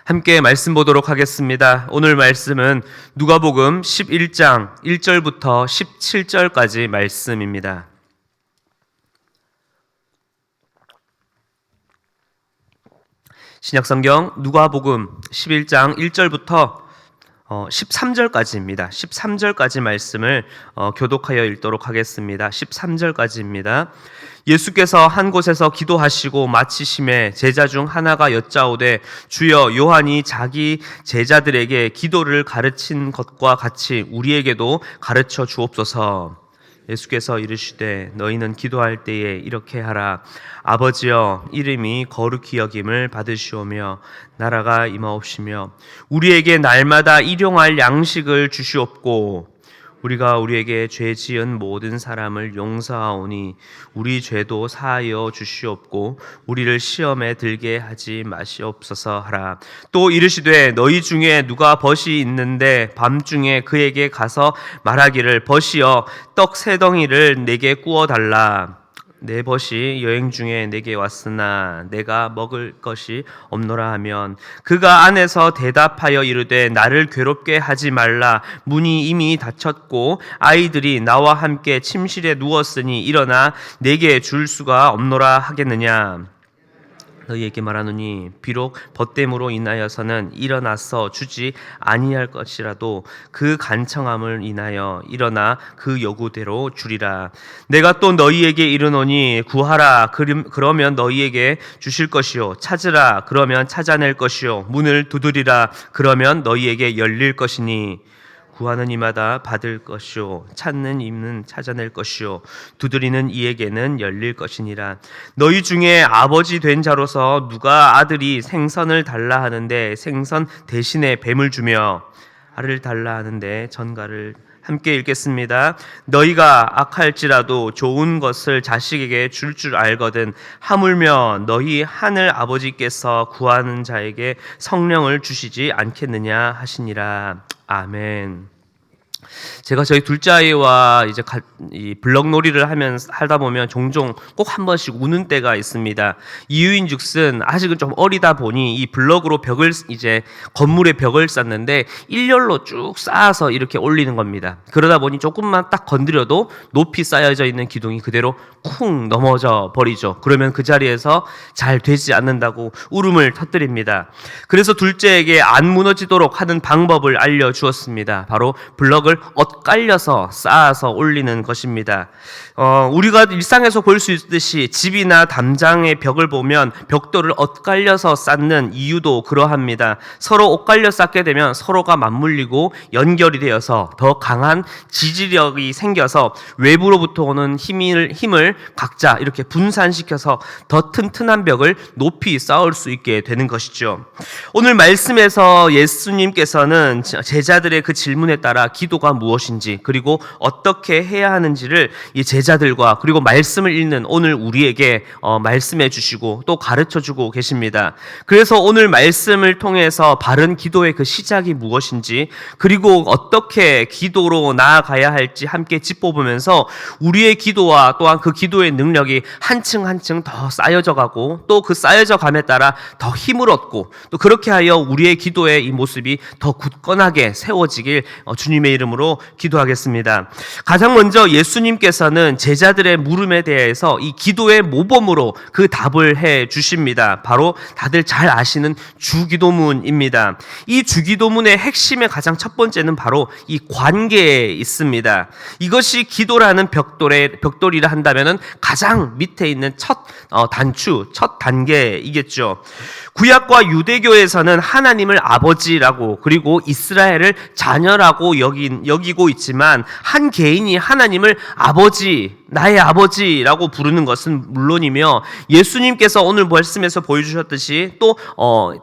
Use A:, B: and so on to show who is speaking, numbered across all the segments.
A: 함께 말씀 보도록 하겠습니다. 오늘 말씀은 누가복음 11장 1절부터 17절까지 말씀입니다. 신약성경 누가복음 11장 1절부터 13절까지입니다. 13절까지 말씀을 교독하여 읽도록 하겠습니다. 13절까지입니다. 예수께서 한 곳에서 기도하시고 마치심에 제자 중 하나가 여짜오되 주여, 요한이 자기 제자들에게 기도를 가르친 것과 같이 우리에게도 가르쳐 주옵소서. 예수께서 이르시되 너희는 기도할 때에 이렇게 하라. 아버지여, 이름이 거룩히 여김을 받으시오며 나라가 임하옵시며 우리에게 날마다 일용할 양식을 주시옵고 우리가 우리에게 죄 지은 모든 사람을 용서하오니 우리 죄도 사하여 주시옵고 우리를 시험에 들게 하지 마시옵소서 하라. 또 이르시되 너희 중에 누가 벗이 있는데 밤중에 그에게 가서 말하기를 벗이여 떡 세 덩이를 내게 구워 달라. 내 벗이 여행 중에 내게 왔으나 내가 먹을 것이 없노라 하면 그가 안에서 대답하여 이르되 나를 괴롭게 하지 말라. 문이 이미 닫혔고 아이들이 나와 함께 침실에 누웠으니 일어나 내게 줄 수가 없노라 하겠느냐. 너희에게 말하노니 비록 벗됨으로 인하여서는 일어나서 주지 아니할 것이라도 그 간청함을 인하여 일어나 그 요구대로 주리라. 내가 또 너희에게 이르노니 구하라 그러면 너희에게 주실 것이요 찾으라 그러면 찾아낼 것이요 문을 두드리라 그러면 너희에게 열릴 것이니 구하는 이마다 받을 것이요 찾는 이는 찾아낼 것이요 두드리는 이에게는 열릴 것이니라. 너희 중에 아버지 된 자로서 누가 아들이 생선을 달라 하는데 생선 대신에 뱀을 주며 알을 달라 하는데 전갈을 함께 읽겠습니다. 너희가 악할지라도 좋은 것을 자식에게 줄 줄 알거든 하물며 너희 하늘 아버지께서 구하는 자에게 성령을 주시지 않겠느냐 하시니라. 아멘. 제가 저희 둘째 아이와 이제 이 블럭놀이를 하다 보면 종종 꼭 한 번씩 우는 때가 있습니다. 이유인즉슨 아직은 좀 어리다 보니 이 블럭으로 이제 건물의 벽을 쌓는데 일렬로 쭉 쌓아서 이렇게 올리는 겁니다. 그러다 보니 조금만 딱 건드려도 높이 쌓여져 있는 기둥이 그대로 쿵 넘어져 버리죠. 그러면 그 자리에서 잘 되지 않는다고 울음을 터뜨립니다. 그래서 둘째에게 안 무너지도록 하는 방법을 알려주었습니다. 바로 블럭을 엇갈려서 쌓아서 올리는 것입니다. 우리가 일상에서 볼 수 있듯이 집이나 담장의 벽을 보면 벽돌을 엇갈려서 쌓는 이유도 그러합니다. 서로 엇갈려 쌓게 되면 서로가 맞물리고 연결이 되어서 더 강한 지지력이 생겨서 외부로부터 오는 힘을 각자 이렇게 분산시켜서 더 튼튼한 벽을 높이 쌓을 수 있게 되는 것이죠. 오늘 말씀에서 예수님께서는 제자들의 그 질문에 따라 기도가 무엇인지 그리고 어떻게 해야 하는지를 이 제자들과 그리고 말씀을 읽는 오늘 우리에게 말씀해 주시고 또 가르쳐 주고 계십니다. 그래서 오늘 말씀을 통해서 바른 기도의 그 시작이 무엇인지 그리고 어떻게 기도로 나아가야 할지 함께 짚어보면서 우리의 기도와 또한 그 기도의 능력이 한층 한층 더 쌓여져 가고 또 그 쌓여져 감에 따라 더 힘을 얻고 또 그렇게 하여 우리의 기도의 이 모습이 더 굳건하게 세워지길 주님의 이름으로 기도하겠습니다. 가장 먼저 예수님께서는 제자들의 물음에 대해서 이 기도의 모범으로 그 답을 해 주십니다. 바로 다들 잘 아시는 주기도문입니다. 이 주기도문의 핵심의 가장 첫 번째는 바로 이 관계에 있습니다. 이것이 기도라는 벽돌이라 한다면은 가장 밑에 있는 첫 단계이겠죠. 구약과 유대교에서는 하나님을 아버지라고 그리고 이스라엘을 자녀라고 여기고 있지만 한 개인이 하나님을 아버지, 나의 아버지라고 부르는 것은 물론이며 예수님께서 오늘 말씀에서 보여주셨듯이 또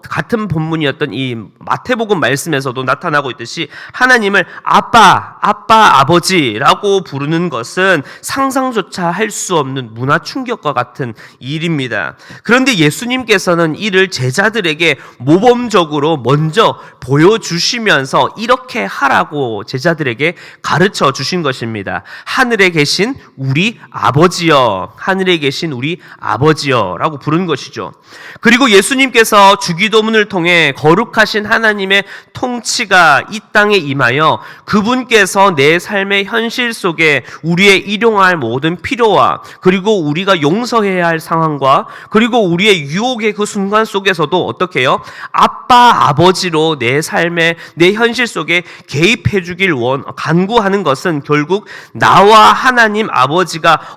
A: 같은 본문이었던 이 마태복음 말씀에서도 나타나고 있듯이 하나님을 아빠, 아버지라고 부르는 것은 상상조차 할 수 없는 문화 충격과 같은 일입니다. 그런데 예수님께서는 이를 제자들에게 모범적으로 먼저 보여주시면서 이렇게 하라고 제자들에게 가르쳐 주신 것입니다. 하늘에 계신 우리 우리 아버지여, 하늘에 계신 우리 아버지여 라고 부른 것이죠. 그리고 예수님께서 주기도문을 통해 거룩하신 하나님의 통치가 이 땅에 임하여 그분께서 내 삶의 현실 속에 우리의 일용할 모든 필요와 그리고 우리가 용서해야 할 상황과 그리고 우리의 유혹의 그 순간 속에서도 어떻게 해요? 아빠, 아버지로 내 삶의 내 현실 속에 개입해 주길 간구하는 것은 결국 나와 하나님 아버지가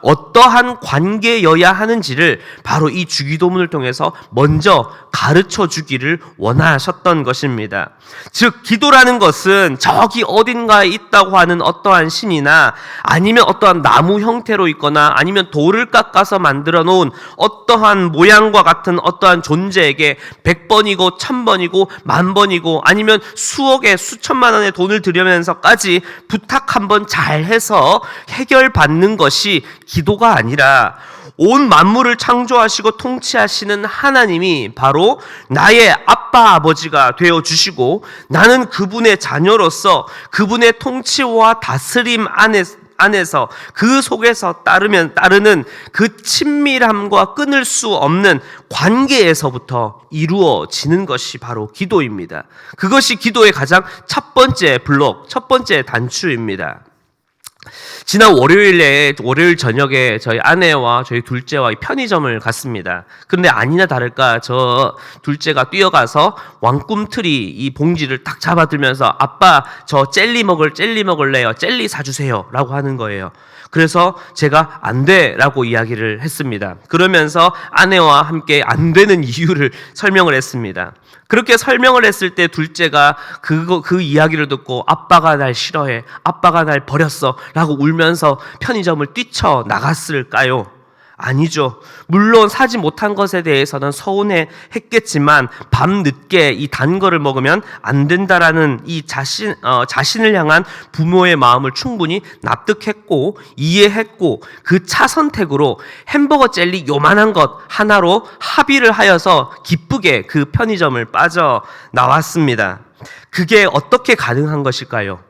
A: 어떠한 관계여야 하는지를 바로 이 주기도문을 통해서 먼저 가르쳐 주기를 원하셨던 것입니다. 즉 기도라는 것은 저기 어딘가에 있다고 하는 어떠한 신이나 아니면 어떠한 나무 형태로 있거나 아니면 돌을 깎아서 만들어 놓은 어떠한 모양과 같은 어떠한 존재에게 100번이고 1000번이고 10,000번이고 아니면 수억에 수천만 원의 돈을 들여면서까지 부탁 한번 잘해서 해결받는 것이 기도가 아니라 온 만물을 창조하시고 통치하시는 하나님이 바로 나의 아빠 아버지가 되어주시고 나는 그분의 자녀로서 그분의 통치와 다스림 안에서 그 속에서 따르는 그 친밀함과 끊을 수 없는 관계에서부터 이루어지는 것이 바로 기도입니다. 그것이 기도의 가장 첫 번째 블록, 첫 번째 단추입니다. 지난 월요일 저녁에 저희 아내와 저희 둘째와 편의점을 갔습니다. 그런데 아니나 다를까 저 둘째가 뛰어가서 왕꿈틀이 이 봉지를 딱 잡아들면서 아빠 저 젤리 먹을래요. 젤리 사주세요 라고 하는 거예요. 그래서 제가 안 돼라고 이야기를 했습니다. 그러면서 아내와 함께 안 되는 이유를 설명을 했습니다. 그렇게 설명을 했을 때 둘째가 그 이야기를 듣고 아빠가 날 싫어해, 아빠가 날 버렸어 라고 울면서 편의점을 뛰쳐나갔을까요? 아니죠. 물론 사지 못한 것에 대해서는 서운해 했겠지만 밤늦게 이 단 거를 먹으면 안 된다라는 이 자신을 향한 부모의 마음을 충분히 납득했고 이해했고 그 차 선택으로 햄버거 젤리 요만한 것 하나로 합의를 하여서 기쁘게 그 편의점을 빠져나왔습니다. 그게 어떻게 가능한 것일까요?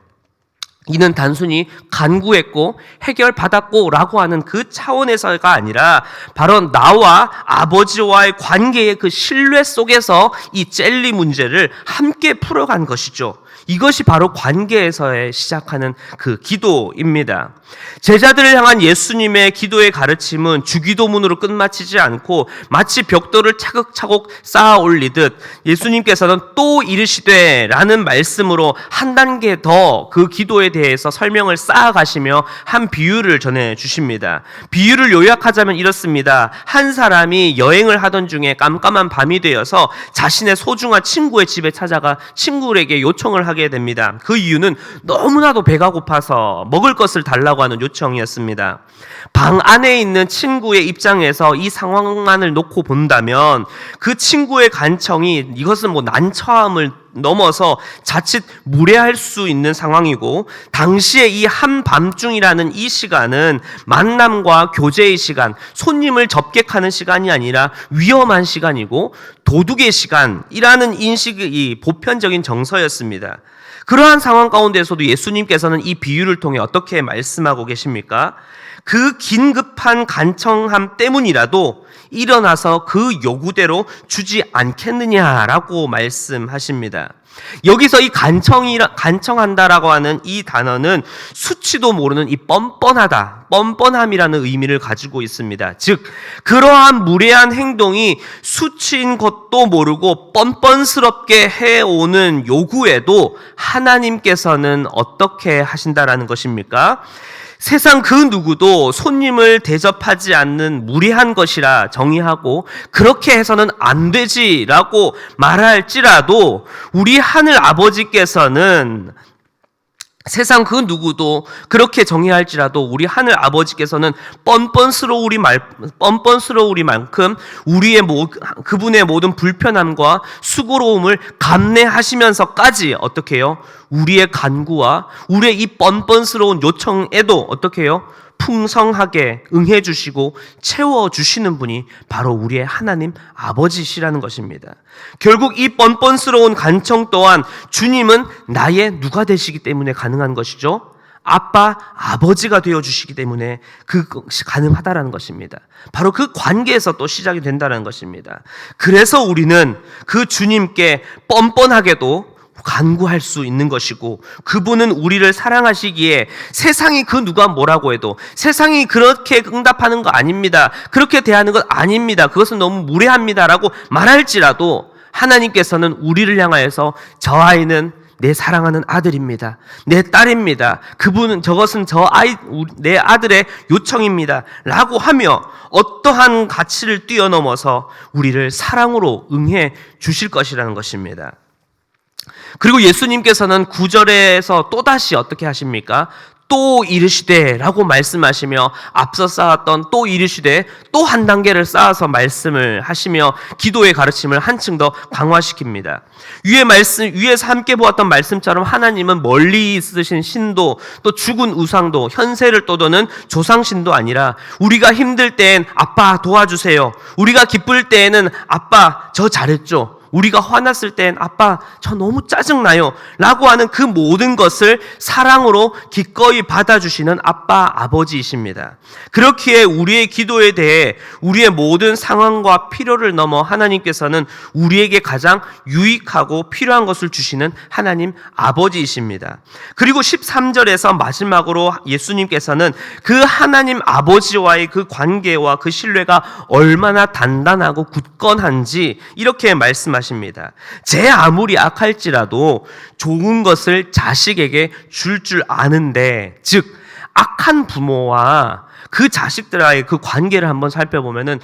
A: 이는 단순히 간구했고 해결받았고 라고 하는 그 차원에서가 아니라 바로 나와 아버지와의 관계의 그 신뢰 속에서 이 젤리 문제를 함께 풀어간 것이죠. 이것이 바로 관계에서의 시작하는 그 기도입니다. 제자들을 향한 예수님의 기도의 가르침은 주기도문으로 끝마치지 않고 마치 벽돌을 차곡차곡 쌓아 올리듯 예수님께서는 또 이르시되 라는 말씀으로 한 단계 더 그 기도에 대해서 설명을 쌓아가시며 한 비유를 전해 주십니다. 비유를 요약하자면 이렇습니다. 한 사람이 여행을 하던 중에 깜깜한 밤이 되어서 자신의 소중한 친구의 집에 찾아가 친구에게 요청을 하게 됩니다. 그 이유는 너무나도 배가 고파서 먹을 것을 달라고 하는 요청이었습니다. 방 안에 있는 친구의 입장에서 이 상황만을 놓고 본다면 그 친구의 간청이 이것은 난처함을 넘어서 자칫 무례할 수 있는 상황이고 당시에 이 한밤중이라는 이 시간은 만남과 교제의 시간, 손님을 접객하는 시간이 아니라 위험한 시간이고 도둑의 시간이라는 인식이 보편적인 정서였습니다. 그러한 상황 가운데서도 예수님께서는 이 비유를 통해 어떻게 말씀하고 계십니까? 그 긴급한 간청함 때문이라도 일어나서 그 요구대로 주지 않겠느냐라고 말씀하십니다. 여기서 이 간청한다라고 하는 이 단어는 수치도 모르는 이 뻔뻔함이라는 의미를 가지고 있습니다. 즉 그러한 무례한 행동이 수치인 것도 모르고 뻔뻔스럽게 해오는 요구에도 하나님께서는 어떻게 하신다라는 것입니까? 세상 그 누구도 손님을 대접하지 않는 무례한 것이라 정의하고 그렇게 해서는 안 되지라고 말할지라도 우리 하늘 아버지께서는 세상 그 누구도 그렇게 정의할지라도 우리 하늘 아버지께서는 뻔뻔스러우리만큼 그분의 모든 불편함과 수고로움을 감내하시면서까지 어떻게 해요? 우리의 간구와 우리의 이 뻔뻔스러운 요청에도 어떻게 해요? 풍성하게 응해주시고 채워주시는 분이 바로 우리의 하나님 아버지시라는 것입니다. 결국 이 뻔뻔스러운 간청 또한 주님은 나의 누가 되시기 때문에 가능한 것이죠? 아빠, 아버지가 되어주시기 때문에 그것이 가능하다라는 것입니다. 바로 그 관계에서 또 시작이 된다는 것입니다. 그래서 우리는 그 주님께 뻔뻔하게도 간구할 수 있는 것이고, 그분은 우리를 사랑하시기에 세상이 그 누가 뭐라고 해도, 세상이 그렇게 응답하는 거 아닙니다, 그렇게 대하는 것 아닙니다, 그것은 너무 무례합니다 라고 말할지라도 하나님께서는 우리를 향하여서 저 아이는 내 사랑하는 아들입니다, 내 딸입니다, 저것은 내 아들의 요청입니다 라고 하며 어떠한 가치를 뛰어넘어서 우리를 사랑으로 응해 주실 것이라는 것입니다. 그리고 예수님께서는 9절에서 또다시 어떻게 하십니까? 또 이르시되 라고 말씀하시며, 앞서 쌓았던 또 이르시되 또 한 단계를 쌓아서 말씀을 하시며 기도의 가르침을 한층 더 강화시킵니다. 위에서 함께 보았던 말씀처럼 하나님은 멀리 있으신 신도, 또 죽은 우상도, 현세를 떠도는 조상신도 아니라 우리가 힘들 땐 아빠 도와주세요, 우리가 기쁠 때에는 아빠 저 잘했죠, 우리가 화났을 땐 아빠 저 너무 짜증나요 라고 하는 그 모든 것을 사랑으로 기꺼이 받아주시는 아빠, 아버지이십니다. 그렇기에 우리의 기도에 대해 우리의 모든 상황과 필요를 넘어 하나님께서는 우리에게 가장 유익하고 필요한 것을 주시는 하나님 아버지이십니다. 그리고 13절에서 마지막으로 예수님께서는 그 하나님 아버지와의 그 관계와 그 신뢰가 얼마나 단단하고 굳건한지 이렇게 말씀하십니다. 제 아무리 악할지라도 좋은 것을 자식에게 줄 아는데, 즉 악한 부모와 그 자식들과의 그 관계를 한번 살펴보면은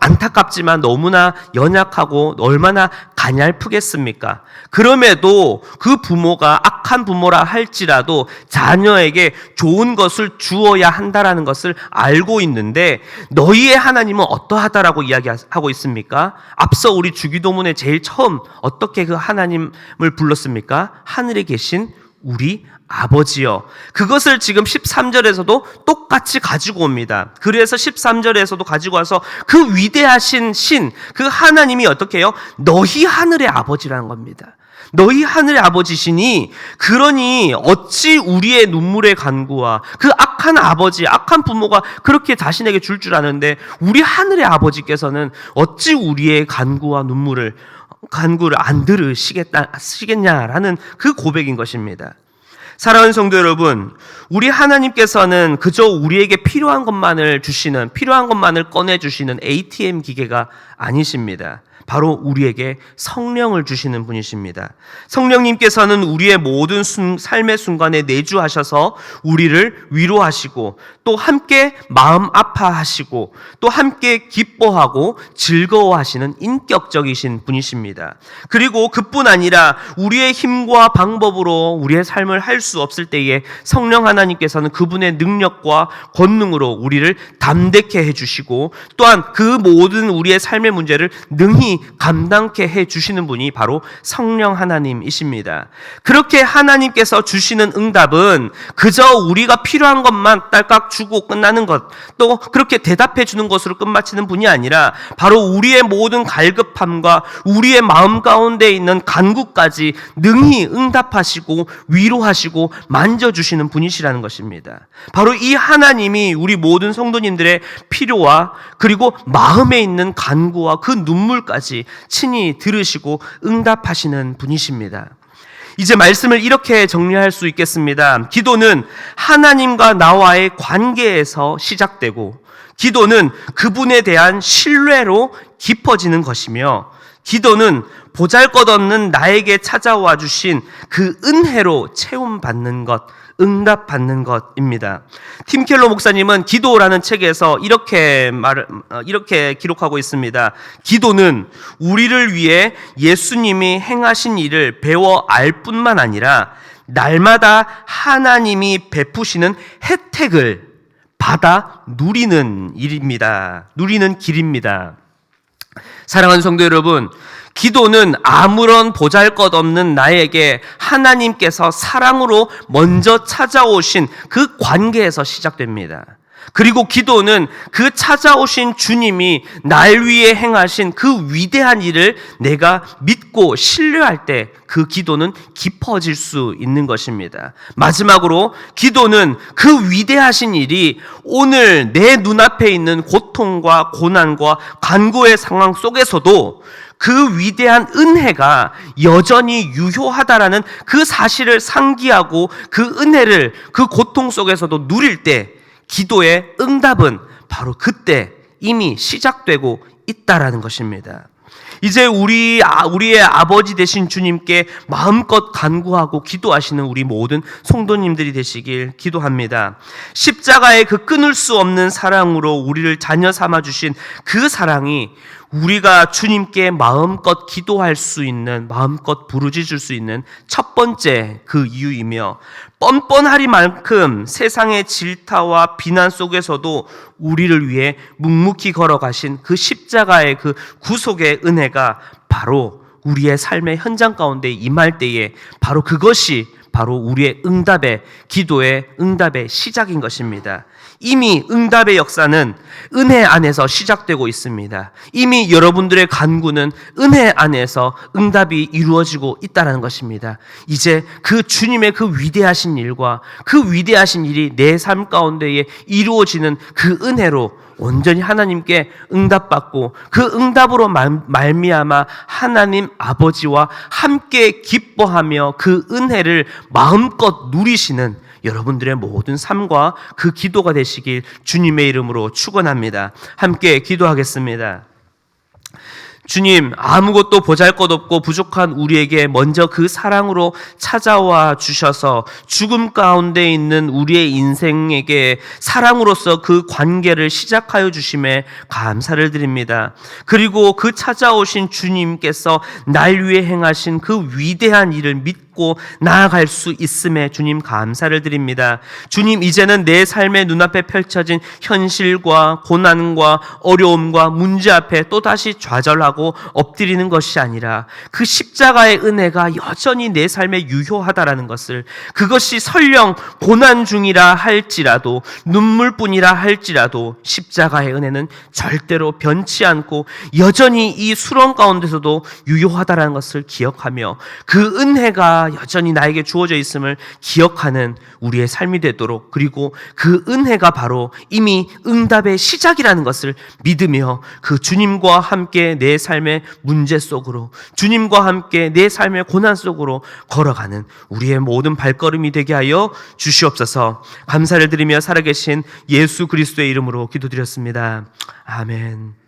A: 안타깝지만 너무나 연약하고 얼마나 가냘프겠습니까? 그럼에도 그 부모가 악한 부모라 할지라도 자녀에게 좋은 것을 주어야 한다라는 것을 알고 있는데, 너희의 하나님은 어떠하다라고 이야기하고 있습니까? 앞서 우리 주기도문에 제일 처음 어떻게 그 하나님을 불렀습니까? 하늘에 계신 우리 아버지요. 그것을 지금 13절에서도 똑같이 가지고 옵니다. 그래서 13절에서도 가지고 와서 그 위대하신 신, 그 하나님이 어떻게 해요? 너희 하늘의 아버지라는 겁니다. 너희 하늘의 아버지시니, 그러니 어찌 우리의 눈물의 간구와 그 악한 아버지, 악한 부모가 그렇게 자신에게 줄 아는데 우리 하늘의 아버지께서는 어찌 우리의 간구와 간구를 안 들으시겠냐라는 그 고백인 것입니다. 사랑하는 성도 여러분, 우리 하나님께서는 그저 우리에게 필요한 것만을 주시는, 필요한 것만을 꺼내주시는 ATM 기계가 아니십니다. 바로 우리에게 성령을 주시는 분이십니다. 성령님께서는 우리의 모든 삶의 순간에 내주하셔서 우리를 위로하시고, 또 함께 마음 아파하시고, 또 함께 기뻐하고 즐거워하시는 인격적이신 분이십니다. 그리고 그뿐 아니라 우리의 힘과 방법으로 우리의 삶을 할 수 없을 때에 성령 하나님께서는 그분의 능력과 권능으로 우리를 담대케 해주시고, 또한 그 모든 우리의 삶의 문제를 능히 감당케 해주시는 분이 바로 성령 하나님이십니다. 그렇게 하나님께서 주시는 응답은 그저 우리가 필요한 것만 딸깍 주고 끝나는 것, 또 그렇게 대답해 주는 것으로 끝마치는 분이 아니라 바로 우리의 모든 갈급함과 우리의 마음 가운데 있는 간구까지 능히 응답하시고 위로하시고 만져주시는 분이시라는 것입니다. 바로 이 하나님이 우리 모든 성도님들의 필요와 그리고 마음에 있는 간구와 그 눈물까지 친히 들으시고 응답하시는 분이십니다. 이제 말씀을 이렇게 정리할 수 있겠습니다. 기도는 하나님과 나와의 관계에서 시작되고, 기도는 그분에 대한 신뢰로 깊어지는 것이며, 기도는 보잘것없는 나에게 찾아와 주신 그 은혜로 채움받는 것, 응답받는 것입니다. 팀 켈러 목사님은 기도라는 책에서 이렇게 기록하고 있습니다. 기도는 우리를 위해 예수님이 행하신 일을 배워 알 뿐만 아니라 날마다 하나님이 베푸시는 혜택을 받아 누리는 길입니다. 사랑하는 성도 여러분, 기도는 아무런 보잘것없는 나에게 하나님께서 사랑으로 먼저 찾아오신 그 관계에서 시작됩니다. 그리고 기도는 그 찾아오신 주님이 날 위해 행하신 그 위대한 일을 내가 믿고 신뢰할 때 그 기도는 깊어질 수 있는 것입니다. 마지막으로 기도는 그 위대하신 일이 오늘 내 눈앞에 있는 고통과 고난과 간구의 상황 속에서도 그 위대한 은혜가 여전히 유효하다라는 그 사실을 상기하고 그 은혜를 그 고통 속에서도 누릴 때 기도의 응답은 바로 그때 이미 시작되고 있다라는 것입니다. 이제 우리의 아버지 되신 주님께 마음껏 간구하고 기도하시는 우리 모든 성도님들이 되시길 기도합니다. 십자가의 그 끊을 수 없는 사랑으로 우리를 자녀 삼아 주신 그 사랑이 우리가 주님께 마음껏 기도할 수 있는, 마음껏 부르짖을 수 있는 첫 번째 그 이유이며, 뻔뻔하리만큼 세상의 질타와 비난 속에서도 우리를 위해 묵묵히 걸어가신 그 십자가의 그 구속의 은혜가 바로 우리의 삶의 현장 가운데 임할 때에 바로 그것이 바로 우리의 응답의, 기도의 응답의 시작인 것입니다. 이미 응답의 역사는 은혜 안에서 시작되고 있습니다. 이미 여러분들의 간구는 은혜 안에서 응답이 이루어지고 있다는 것입니다. 이제 그 주님의 그 위대하신 일과 그 위대하신 일이 내 삶 가운데에 이루어지는 그 은혜로 온전히 하나님께 응답받고 그 응답으로 말미암아 하나님 아버지와 함께 기뻐하며 그 은혜를 마음껏 누리시는 여러분들의 모든 삶과 그 기도가 되시길 주님의 이름으로 축원합니다. 함께 기도하겠습니다. 주님, 아무것도 보잘것없고 부족한 우리에게 먼저 그 사랑으로 찾아와 주셔서 죽음 가운데 있는 우리의 인생에게 사랑으로서 그 관계를 시작하여 주심에 감사를 드립니다. 그리고 그 찾아오신 주님께서 날 위해 행하신 그 위대한 일을 믿고 나아갈 수 있음에 주님 감사를 드립니다. 주님, 이제는 내 삶의 눈앞에 펼쳐진 현실과 고난과 어려움과 문제 앞에 또다시 좌절하고 엎드리는 것이 아니라 그 십자가의 은혜가 여전히 내 삶에 유효하다라는 것을, 그것이 설령 고난 중이라 할지라도 눈물뿐이라 할지라도 십자가의 은혜는 절대로 변치 않고 여전히 이 수렁 가운데서도 유효하다라는 것을 기억하며 그 은혜가 여전히 나에게 주어져 있음을 기억하는 우리의 삶이 되도록, 그리고 그 은혜가 바로 이미 응답의 시작이라는 것을 믿으며 그 주님과 함께 내 삶의 문제 속으로, 주님과 함께 내 삶의 고난 속으로 걸어가는 우리의 모든 발걸음이 되게 하여 주시옵소서. 감사를 드리며 살아계신 예수 그리스도의 이름으로 기도드렸습니다. 아멘.